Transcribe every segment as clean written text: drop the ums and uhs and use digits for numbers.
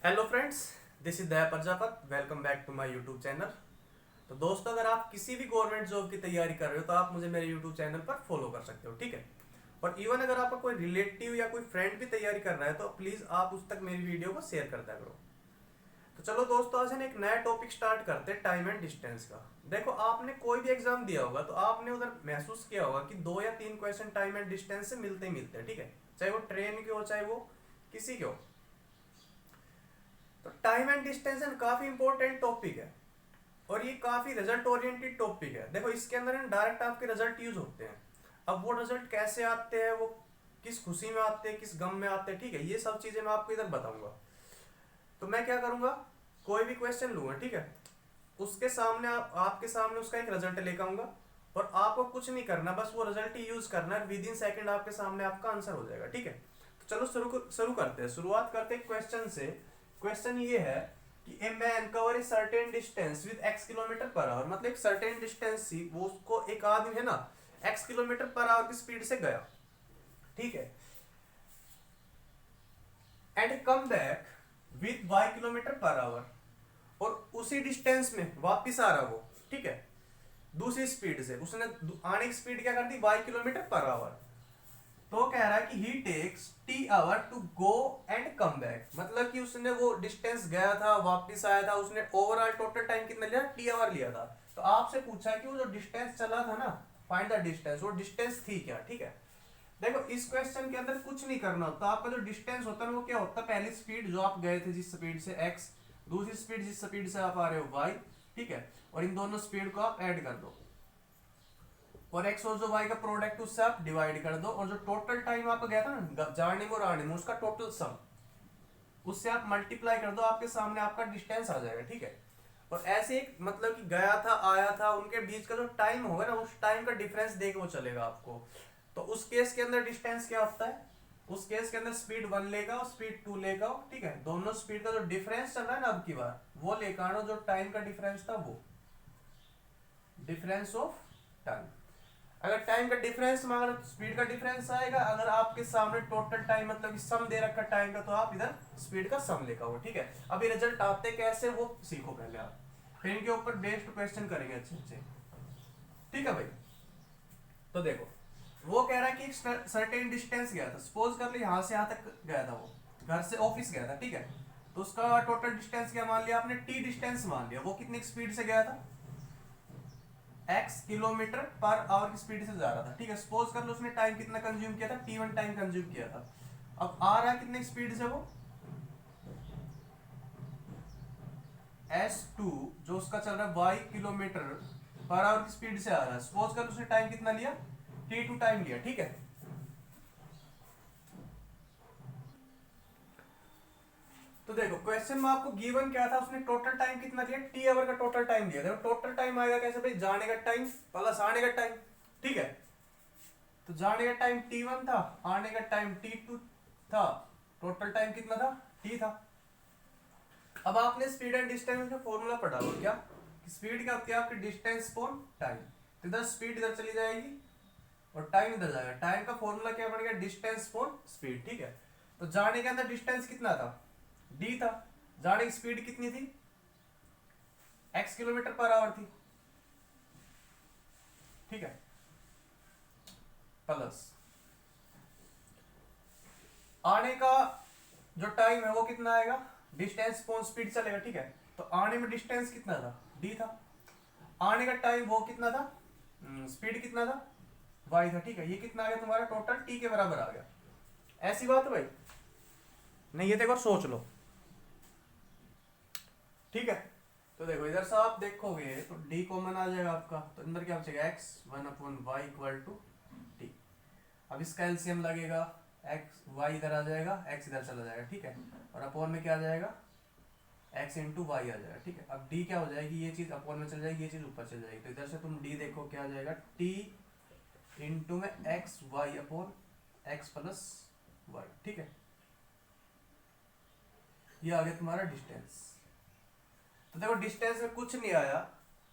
Hello friends, this is Daya Prajapat. Welcome back to my YouTube channel. तो दोस्तों, अगर आप किसी भी गवर्नमेंट जॉब की तैयारी कर रहे हो तो आप मुझे मेरे यूट्यूब चैनल पर फॉलो कर सकते हो, ठीक है। और इवन अगर आपका कोई रिलेटिव या कोई फ्रेंड भी तैयारी कर रहा है तो प्लीज़ आप उस तक मेरी वीडियो को शेयर कर दिया करो। तो चलो दोस्तों, आज हम एक नया टॉपिक स्टार्ट करते हैं, टाइम एंड डिस्टेंस का। देखो, आपने कोई भी एग्जाम दिया होगा तो आपने उधर महसूस किया होगा कि 2 या 3 क्वेश्चन टाइम एंड डिस्टेंस से मिलते ही मिलते हैं, ठीक है। चाहे वो ट्रेन के हो, चाहे वो किसी के हो। तो टाइम एंड डिस्टेंस काफी इंपॉर्टेंट टॉपिक है और ये काफी रिजल्ट ओरिएंटेड टॉपिक है। देखो, इसके अंदर डायरेक्ट आपके रिजल्ट यूज होते हैं। अब वो रिजल्ट कैसे आते हैं, वो किस खुशी में आते हैं, किस गम में आते हैं, ठीक है, ये सब चीजें मैं आपको इधर बताऊंगा। तो मैं क्या करूंगा, कोई भी क्वेश्चन लूंगा, ठीक है, उसके सामने आपके सामने उसका एक रिजल्ट लेकर आऊंगा और आपको कुछ नहीं करना, बस वो रिजल्ट ही यूज करना है। विद इन सेकंड आपके सामने आपका आंसर हो जाएगा, ठीक है। तो चलो शुरू करते हैं। शुरुआत करते हैं क्वेश्चन से। क्वेश्चन ये है कि a man cover a certain distance with x kilometre per our. मतलब एक सर्टेन डिस्टेंस थी, वो उसको एक आदमी है ना x किलोमीटर पर आवर की स्पीड से गया, ठीक है, and come back with y kilometre per our. और उसी डिस्टेंस में वापिस आ रहा वो, ठीक है, दूसरी स्पीड से। उसने आने की स्पीड क्या कर दी, y किलोमीटर पर आवर। तो कह रहा है कि he takes t hour to go and come back. मतलब कि उसने वो डिस्टेंस गया था, वापस आया था, उसने ओवरऑल टोटल टाइम कितना लिया, टी आवर लिया था। तो आपसे पूछा है कि वो जो डिस्टेंस चला था ना, फाइंड द डिस्टेंस, वो डिस्टेंस थी क्या, ठीक है। देखो, इस क्वेश्चन के अंदर कुछ नहीं करना होता। आपका जो डिस्टेंस होता है वो क्या होता है, पहली स्पीड जो आप गए थे जिस स्पीड से x, दूसरी स्पीड जिस स्पीड से आप आ रहे हो y, ठीक है, और इन दोनों स्पीड को आप ऐड कर दो और x और जो y का प्रोडक्ट उससे आप डिवाइड कर दो, और जो टोटल टाइम आपका गया था ना जाने में और आने में, उसका टोटल सम उससे आप मल्टीप्लाई कर दो, आपके सामने आपका डिस्टेंस आ जाएगा, ठीक है। और ऐसे एक मतलब कि गया था आया था, उनके बीच का जो टाइम होगा ना, उस टाइम का डिफरेंस देख वो चलेगा आपको। तो उस केस के अंदर डिस्टेंस क्या होता है, उस केस के अंदर स्पीड 1 लेगा और स्पीड 2 लेगा, ठीक है। दोनों स्पीड का जो डिफरेंस चल रहा है ना अब की बार, वो लेकर आना जो टाइम का डिफरेंस था, वो डिफरेंस ऑफ टाइम। अगर टाइम का डिफरेंस मांगा तो स्पीड का डिफरेंस आएगा। अगर आपके सामने टोटल टाइम मतलब कि सम दे रखा टाइम का, तो आप इधर स्पीड का सम लेकर आओ, ठीक है। अभी रिजल्ट आते कैसे वो सीखो पहले आप, फिर इनके ऊपर बेस्ड क्वेश्चन करेंगे अच्छे अच्छे, ठीक है भाई। तो देखो, वो कह रहा है कि एक सर्टेन डिस्टेंस गया था। सपोज कर लो यहाँ से यहाँ तक गया था, वो घर से ऑफिस गया था, ठीक है। तो उसका टोटल डिस्टेंस क्या मान लिया आपने, टी डिस्टेंस मान लिया। वो कितनी स्पीड से गया था, x किलोमीटर पर आवर की स्पीड से जा रहा था, ठीक है। सपोज कर लो उसने टाइम कितना कंज्यूम किया था, t1 टाइम कंज्यूम किया था। अब आ रहा है कितने स्पीड से वो, s2 जो उसका चल रहा है y किलोमीटर पर आवर की स्पीड से आ रहा है। सपोज कर लो उसने टाइम कितना लिया, t2 टाइम लिया, ठीक है। तो देखो, क्वेश्चन में आपको गिवन क्या था, उसने टोटल टाइम कितना दिया, टी आवर का टोटल टाइम दिया। देखो, टोटल टाइम आएगा कैसे भाई, जाने का टाइम प्लस आने का टाइम, ठीक है। तो जाने का टाइम t1 था, आने का टाइम t2 था, टोटल टाइम कितना था, t था। अब आपने स्पीड एंड डिस्टेंस का फॉर्मूला पढ़ा हो क्या, स्पीड क्या होती है आपकी, डिस्टेंस अपॉन टाइम। तो इधर स्पीड इधर चली जाएगी और टाइम इधर जाएगा। टाइम का फॉर्मूला क्या बनेगा, डिस्टेंस अपॉन स्पीड, ठीक है। तो जाने के अंदर डिस्टेंस कितना था, d था। जाने की स्पीड कितनी थी, x किलोमीटर पर आवर थी, ठीक है, प्लस आने का जो टाइम है वो कितना आएगा, डिस्टेंस अपॉन स्पीड चलेगा, ठीक है। तो आने में डिस्टेंस कितना था, d था। आने का टाइम वो कितना था, स्पीड कितना था, y था, ठीक है। ये कितना आ गया तुम्हारा, टोटल t के बराबर आ गया। ऐसी बात है भाई, नहीं ये तो एक बार सोच लो, ठीक है। तो देखो, इधर से आप देखोगे तो d कॉमन आ जाएगा आपका, तो अंदर क्या बचेगा, x 1/y equal to T. अब इसका एलसीएम लगेगा, x y इधर आ जाएगा, x इधर चला जाएगा, ठीक है। और अपॉन में क्या आ जाएगा, x इंटू वाई आ जाएगा, ठीक है। अब d क्या हो जाएगी, ये चीज अपॉन में चल जाएगी, ये चीज ऊपर चल जाएगी। तो इधर से तुम d देखो क्या आ जाएगा, t इंटू में x y upon x plus y, ठीक है। ये आ गया तुम्हारा डिस्टेंस। तो देखो, डिस्टेंस में कुछ नहीं आया,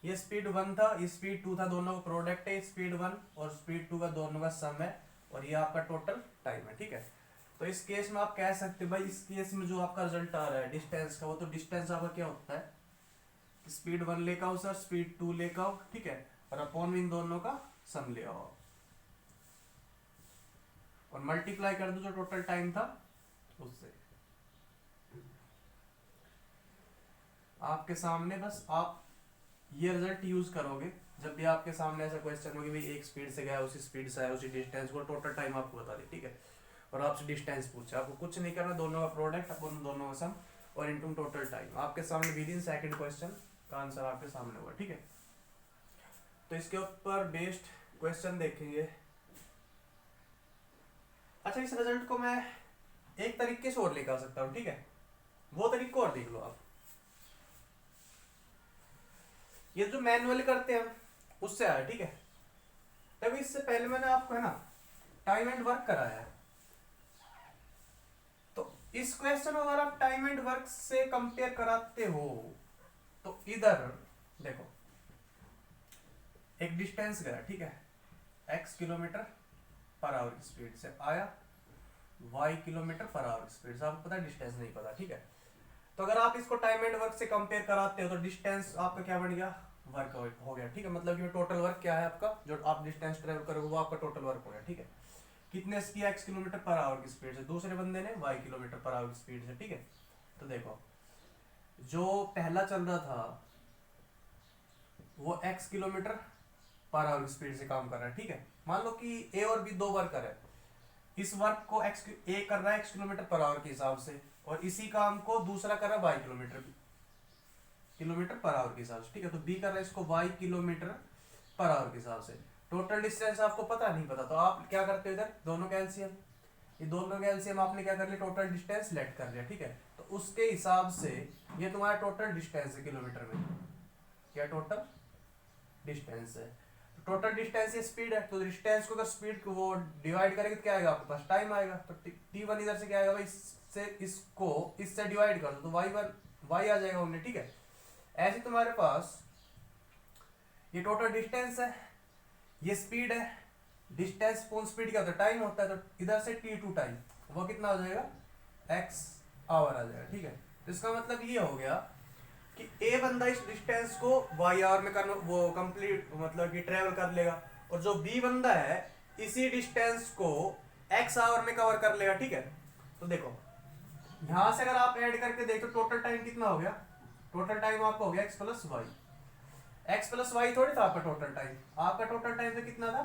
ये स्पीड 1 था, ये स्पीड 2 था, दोनों का प्रोडक्ट है, स्पीड 1 और स्पीड 2 का दोनों का सम है, और ये आपका टोटल टाइम है, ठीक है। तो इस केस में आप कह सकते हैं भाई, इस केस में जो आपका रिजल्ट आ रहा है डिस्टेंस का, वो तो डिस्टेंस आपका क्या होता है, स्पीड 1 लेकर आओ सर, स्पीड 2 लेकर आओ, ठीक है, और अपॉन इन दोनों का सम ले आओ और मल्टीप्लाई कर दो जो टोटल टाइम था उससे। आपके सामने बस आप ये रिजल्ट यूज करोगे जब भी आपके सामने ऐसा क्वेश्चन हो कि भाई एक स्पीड से गया, उसी स्पीड से आया, उसी डिस्टेंस को, टोटल टाइम आपको बता दे, ठीक है, और आपसे डिस्टेंस पूछे, आपको कुछ नहीं करना, दोनों का प्रोडक्ट अपन दोनों का सम और इनटू टोटल टाइम। आपके सामने विद इन सेकंड क्वेश्चन का आंसर आपके सामने होगा, ठीक है। तो इसके ऊपर बेस्ड क्वेश्चन देखेंगे। अच्छा, इस रिजल्ट को मैं एक तरीके से और लेकर आ सकता हूँ, ठीक है, वो तरीका और देख लो आप। ये जो मैनुअली करते हैं हम उससे आया, ठीक है। तभी इससे पहले मैंने आपको है ना टाइम एंड वर्क कराया है, तो इस क्वेश्चन को अगर आप टाइम एंड वर्क से कंपेयर कराते हो तो इधर देखो, एक डिस्टेंस गया, ठीक है, x किलोमीटर पर आवर की स्पीड से आया, y किलोमीटर पर आवर की स्पीड से, आपको पता है डिस्टेंस नहीं पता, ठीक है। तो अगर आप इसको टाइम एंड वर्क से कंपेयर कराते हो तो डिस्टेंस आपका क्या बन गया, वर्क हो गया, ठीक है। मतलब कि टोटल वर्क क्या है आपका, जो आप डिस्टेंस ट्रेवल करोगे वो आपका टोटल वर्क हो गया, ठीक है। कितने की x किलोमीटर पर आवर की स्पीड से, दूसरे बंदे ने y किलोमीटर पर आवर की स्पीड से, ठीक है। तो देखो जो पहला चल रहा था वो x किलोमीटर पर आवर की स्पीड से काम कर रहा है, ठीक है। मान लो कि a और b दो वर्कर है, इस वर्क को a कर रहा है x किलोमीटर पर आवर के हिसाब से, और इसी काम को दूसरा कर रहा है y किलोमीटर पर आवर के हिसाब से, ठीक है। तो b कर रहा है इसको y किलोमीटर पर आवर के हिसाब से। टोटल डिस्टेंस आपको पता नहीं पता, तो आप क्या करते हो, इधर दोनों का एलसीएम, ये दोनों का एलसीएम आपने क्या कर लिया, टोटल डिस्टेंस लेट कर लिया, ठीक है। तो उसके हिसाब से ये तुम्हारा टोटल डिस्टेंस है किलोमीटर में, क्या टोटल डिस्टेंस है। टोटल डिस्टेंस ये स्पीड है, तो डिस्टेंस को अगर स्पीड को वो डिवाइड करेंगे तो क्या आएगा आपके पास, टाइम आएगा। तो t1 इधर से क्या आएगा भाई, इससे इसको इससे डिवाइड कर दो तो y आ जाएगा उन्हें, ठीक है। ऐसे तुम्हारे पास ये टोटल डिस्टेंस है, ये स्पीड है, डिस्टेंस पूर्ण स्पीड क्या होता है, टाइम होता है, तो इधर से t2 टाइम वो कितना हो जाएगा, x आवर आ जाएगा, ठीक है। तो इसका मतलब ये हो गया कि a बंदा इस डिस्टेंस को y आवर में करना वो कंप्लीट मतलब कि ट्रेवल कर लेगा, और जो b बंदा है इसी डिस्टेंस को x आवर में कवर कर लेगा, ठीक है। तो देखो यहां से अगर आप ऐड करके देखो टोटल टाइम कितना हो गया, टोटल टाइम आपका हो गया x प्लस वाई थोड़ी था आपका टोटल टाइम, आपका टोटल टाइम तो कितना था,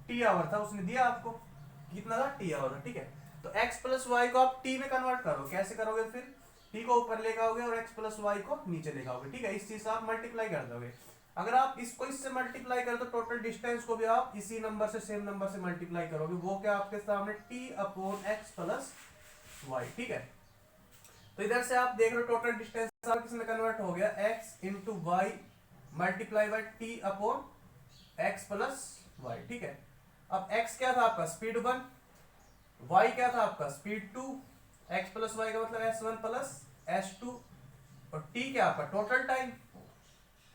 t आवर था, उसने दिया आपको कितना था, t आवर था, ठीक है। तो x प्लस वाई को आप t में कन्वर्ट करो, कैसे करोगे, फिर t को ऊपर लेकर आओगे और x प्लस वाई को नीचे लेकर आओगे, ठीक है। इस चीज से आप मल्टीप्लाई कर दोगे, अगर आप इसको इससे मल्टीप्लाई करो तो टोटल डिस्टेंस को भी आप इसी नंबर से सेम नंबर से मल्टीप्लाई करोगे, वो क्या आपके सामने t upon x plus y, ठीक है। तो इधर से आप देख रहे हो टोटल डिस्टेंस किसमें कन्वर्ट हो गया, x into y multiply by t upon x plus y, ठीक है। अब x क्या था आपका, स्पीड 1, y क्या था आपका, स्पीड 2, x प्लस वाई का मतलब s1 प्लस s2, और t क्या आपका टोटल टाइम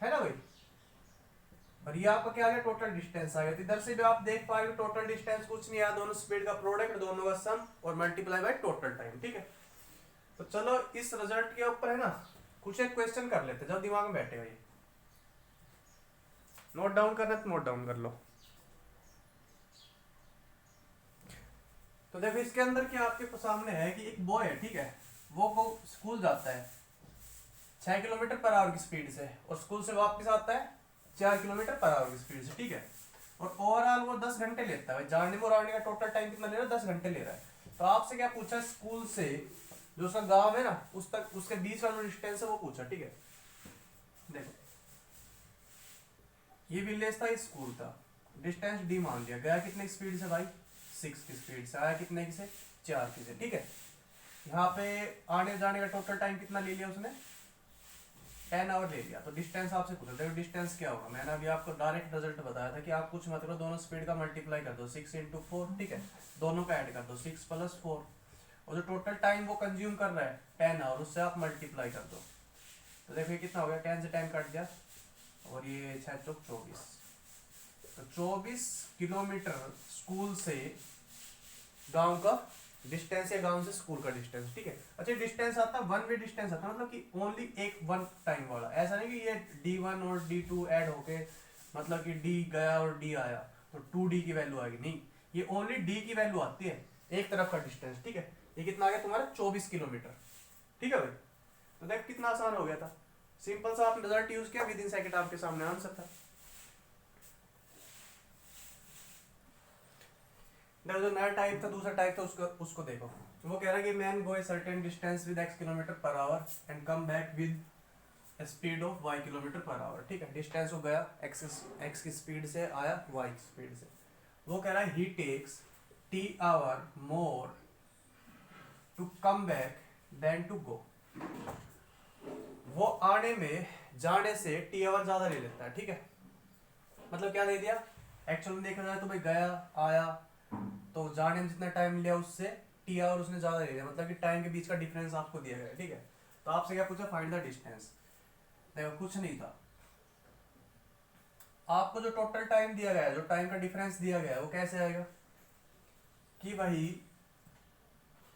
है ना भाई, और ये आपका क्या आ गया, टोटल डिस्टेंस आ गया। तो इधर से भी आप देख पाएंगे टोटल डिस्टेंस कुछ नहीं आया, दोनों स्पीड का प्रोडक्ट, दोनों का सम और मल्टीप्लाई बाय टोटल टाइम, ठीक है। तो चलो इस रिजल्ट के ऊपर है ना कुछ एक क्वेश्चन कर लेते हैं, जब दिमाग में बैठे हुए, नोट डाउन करना तो नोट डाउन कर लो। तो देखो इसके अंदर क्या आपके सामने है कि एक बॉय है, ठीक है, वो स्कूल जाता है 6 किलोमीटर पर आवर की स्पीड से, और स्कूल से वापस आता है 4 किलोमीटर पर आवर की स्पीड से, ठीक है। और ओवरऑल वो 10 घंटे लेता है, जाने में और आने का टोटल टाइम कितना ले रहा है, 10 घंटे ले रहा है। तो आपसे क्या पूछा, स्कूल से जो उसका गांव है ना उस तक उसके बीच वाला डिस्टेंस है वो पूछा, ठीक है। देखो ये विलेज था, ये स्कूल था, डिस्टेंस डी मान लिया, गया कितने की स्पीड से भाई, 6 की स्पीड से, आया कितने की से, 4 की से, ठीक है। यहाँ पे आने जाने का टोटल टाइम कितना ले लिया उसने, 10 आवर ले लिया। तो डिस्टेंस आपसे पूछा, देखो डिस्टेंस क्या होगा, मैंने अभी आपको डायरेक्ट रिजल्ट बताया था कि आप कुछ मत करो, दोनों स्पीड का मल्टीप्लाई कर दो, 6 इंटू 4, ठीक है, दोनों का ऐड कर दो, 6 प्लस 4, और जो टोटल टाइम वो कंज्यूम कर रहा है 10 आवर, उससे आप मल्टीप्लाई कर दो। तो देखिए कितना हो गया, 10 से 10 कट गया, और ये 6 चौक 24, तो 24 किलोमीटर स्कूल से गांव का डिस्टेंस या गांव से स्कूल का डिस्टेंस, ठीक है। अच्छा डिस्टेंस आता है वन वे डिस्टेंस आता है, मतलब कि ओनली एक वन टाइम वाला, ऐसा नहीं कि ये D1 और D2 ऐड होके मतलब कि D गया और D आया तो 2D की वैल्यू आएगी, नहीं, ये ओनली D की वैल्यू आती है एक तरफ का डिस्टेंस, ठीक है। ये कितना आ गया तुम्हारा 24 किलोमीटर, ठीक है भाई। तो देख कितना आसान हो गया था, सिंपल सा आपने रिजल्ट यूज किया, विद इन सेकंड आपके सामने आंसर था। देखो जो नया टाइप था, दूसरा टाइप था, उसको देखो। वो कह रहा है कि man go A certain distance with x kilometre per our and come back with speed of y kilometre per our, ठीक है। डिस्टेंस हो गया x की स्पीड से, आया y की स्पीड से। वो कह रहा है he takes t hour more to come back then to go. वो आने में जाने से t आवर ज्यादा ले लेता है, ठीक है। मतलब क्या दे दिया, एक्चुअल में देखा जाए तो भाई गया आया तो जाने में जितना टाइम लिया उससे टी आवर उसने ज्यादा ले लिया, मतलब कि टाइम के बीच का डिफरेंस आपको दिया गया है, ठीक है। तो आपसे क्या पूछा, फाइंड द डिस्टेंस। देखो कुछ नहीं था, आपको जो टोटल टाइम दिया गया है, जो टाइम का डिफरेंस दिया गया है, वो कैसे आएगा कि भाई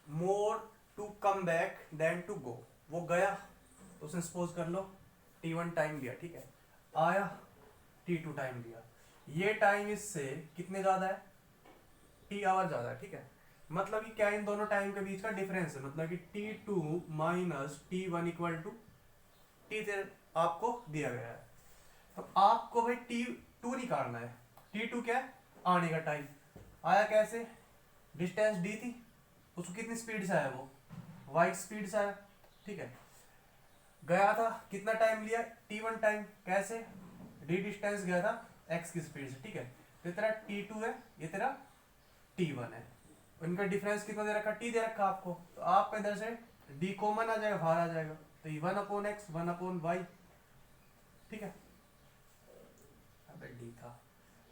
more to come back then to go. वो गया तो उसने सपोज कर लो T1 टाइम लिया, ठीक है, आया T2 टाइम लिया, ये टाइम इससे कितने ज्यादा है, T आवर ज्यादा है, ठीक है। मतलब कि क्या इन दोनों टाइम के बीच का डिफरेंस है, मतलब कि T2 minus T1 equal to T3 आपको दिया गया है। तो आपको भाई T2 निकालना है। T2 क्या है, आने का टाइम, आया कैसे, डिस्टेंस D थी, उसको कितनी स्पीड से आया, वो वाइट स्पीड से आया, ठीक है। गया था कितना टाइम लिया, T1 टाइम, कैसे, D डिस्टेंस गया था x की स्पीड से, ठीक है। तो तेरा T2 है, ये तेरा T1 है, इनका डिफरेंस कितना दे रखा, T दे रखा आपको, तो आपका इधर से D कॉमन आ जाएगा, बाहर आ जाएगा, तो ये 1/x 1/y, ठीक है। अबे D था,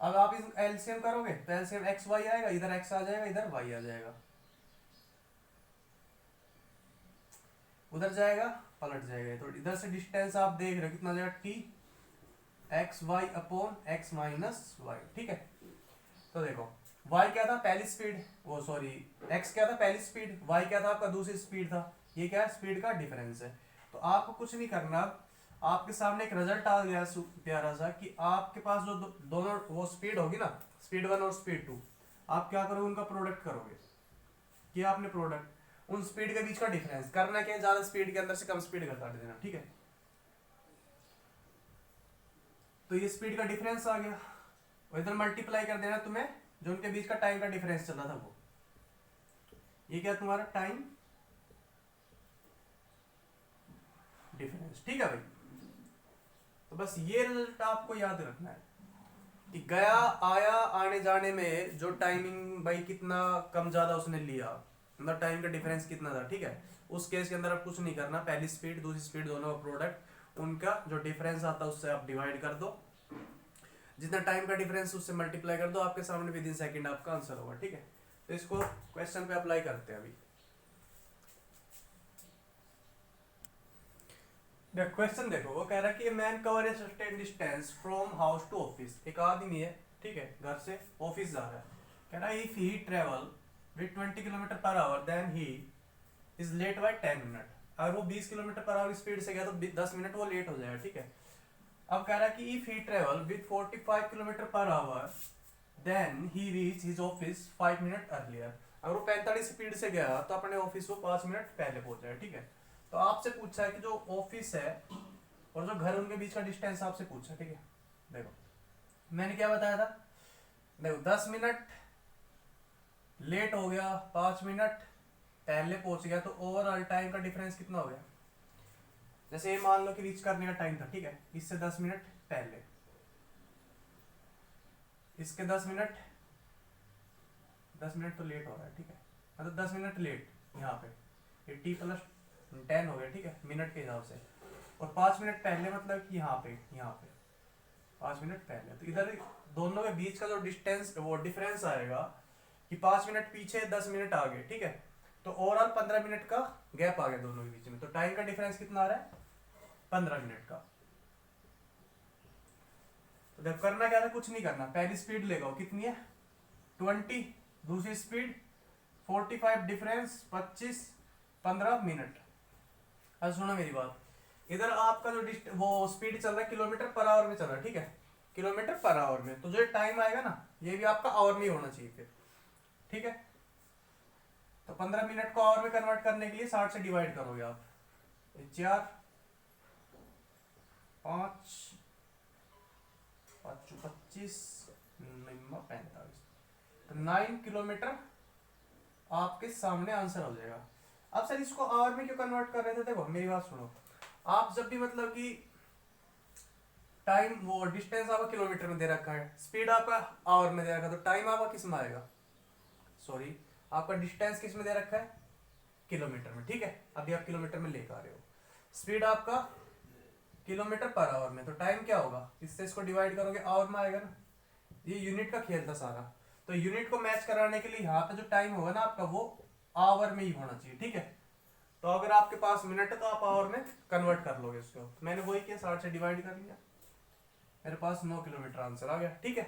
अब आप इस एलसीएम करोगे तो एलसीएम एक्स वाई आएगा, इधर x आ जाएगा, इधर y आ जाएगा, उधर जाएगा पलट जाएगा, तो इधर से डिस्टेंस आप देख रहे हो कितना जाएगा, T x माइनस वाई, ठीक है। तो देखो y क्या था, पहली स्पीड, वो सॉरी x क्या था, पहली स्पीड, y क्या था आपका, दूसरी स्पीड था, ये क्या है, स्पीड का डिफरेंस है। तो आपको कुछ नहीं करना, आपके सामने एक रिजल्ट आ गया प्यारा सा कि आपके पास जो दोनों वो स्पीड होगी ना, स्पीड 1 और स्पीड 2, आप क्या करोगे, उनका प्रोडक्ट करोगे, किया आपने प्रोडक्ट, उन स्पीड के बीच का डिफरेंस करना क्या है, ज्यादा स्पीड के अंदर से कम स्पीड घटा देना, ठीक है। तो ये स्पीड का डिफरेंस आ गया, और इधर मल्टीप्लाई कर देना तुम्हें जो उनके बीच का टाइम का डिफरेंस चला था, वो ये क्या तुम्हारा टाइम डिफरेंस, ठीक है भाई। तो बस ये रिजल्ट आपको याद रखना है कि गया आया आने जाने में जो टाइमिंग भाई कितना कम ज्यादा उसने लिया, मतलब टाइम का डिफरेंस कितना था, ठीक है। उस केस के अंदर आप कुछ नहीं करना, पहली स्पीड दूसरी स्पीड दोनों का प्रोडक्ट, उनका जो डिफरेंस आता है उससे आप डिवाइड कर दो, जितना टाइम का डिफरेंस उससे मल्टीप्लाई कर दो, आपके सामने विद इन सेकंड आपका आंसर होगा, ठीक है। तो इसको क्वेश्चन पे अप्लाई करते हैं अभी। क्वेश्चन देखो, वो कह रहा है कि man cover a certain distance from house to office, एक आदमी है, ठीक है, घर से ऑफिस जा रहा है, कह रहा है if he travel with 20 kilometre per hour then he is late by 10 minute. अगर वो 20 किलोमीटर पर आवर स्पीड से गया तो 10 मिनट वो लेट हो जाएगा, ठीक है। अब कह रहा है कि if he travel with 45 kilometre per hour then he reach his office 5 minute earlier. अगर वो 45 स्पीड से गया तो अपने ऑफिस को 5 मिनट पहले पहुंच जाएगा, ठीक है। तो आपसे पूछा है कि जो ऑफिस है और जो घर उनके बीच का डिस्टेंस आपसे पूछा, ठीक है। देखो मैंने क्या बताया था, देखो 10 मिनट लेट हो गया, 5 मिनट पहले पहुंच गया, तो ओवरऑल टाइम का डिफरेंस कितना हो गया। जैसे ये मान लो कि रीच करने का टाइम था, ठीक है, इससे 10 मिनट पहले, इसके 10 मिनट, 10 मिनट तो लेट हो रहा है, ठीक है, मतलब 10 मिनट लेट यहाँ पे, ये टी प्लस 10 हो गया, ठीक है, मिनट के हिसाब से, और 5 मिनट पहले मतलब कि यहाँ पे 5 मिनट पहले, तो इधर दोनों के बीच का जो डिस्टेंस वो डिफरेंस आएगा कि 5 मिनट पीछे 10 मिनट आगे, ठीक है। तो ओवरऑल 15 मिनट का गैप आ गया दोनों के बीच में, तो टाइम का डिफरेंस कितना आ रहा है, 15 मिनट का। तो जब करना क्या था, कुछ नहीं करना, पहली स्पीड ले गो, कितनी है 20, दूसरी स्पीड 45 डिफरेंस 15 मिनट। अब सुनो मेरी बात, इधर आपका जो वो स्पीड चल रहा है किलोमीटर पर आवर में चल रहा है, ठीक है, किलोमीटर पर आवर में, तो जो टाइम आएगा ना ये भी आपका आवर में ही होना चाहिए फिर, ठीक है। तो 15 मिनट को आवर में कन्वर्ट करने के लिए 60 से डिवाइड करोगे आप, 4 5 5 25 45, तो 9 किलोमीटर आपके सामने आंसर हो जाएगा। अब सर इसको आवर में क्यों कन्वर्ट कर रहे थे, देखो मेरी बात सुनो, आप जब भी मतलब कि टाइम वो डिस्टेंस आपका किलोमीटर में दे रखा है, स्पीड आपका आवर में दे रखा है, तो टाइम आपका किस में आएगा, सॉरी आपका डिस्टेंस किस में दे रखा है, किलोमीटर में, ठीक है। अभी आप किलोमीटर में लेकर आ रहे हो, स्पीड आपका किलोमीटर पर आवर में, तो टाइम क्या होगा, इससे इसको डिवाइड करोगे आवर में आएगा ना, ये यूनिट का खेल था सारा। तो यूनिट को मैच कराने के लिए यहाँ पे जो टाइम होगा ना आपका वो आवर में ही होना चाहिए, ठीक है। तो अगर आपके पास मिनट है तो आप आवर में कन्वर्ट कर लोगे इसको, मैंने वही किया, 60 से डिवाइड कर लिया, मेरे पास 9 किलोमीटर आंसर आ गया, ठीक है।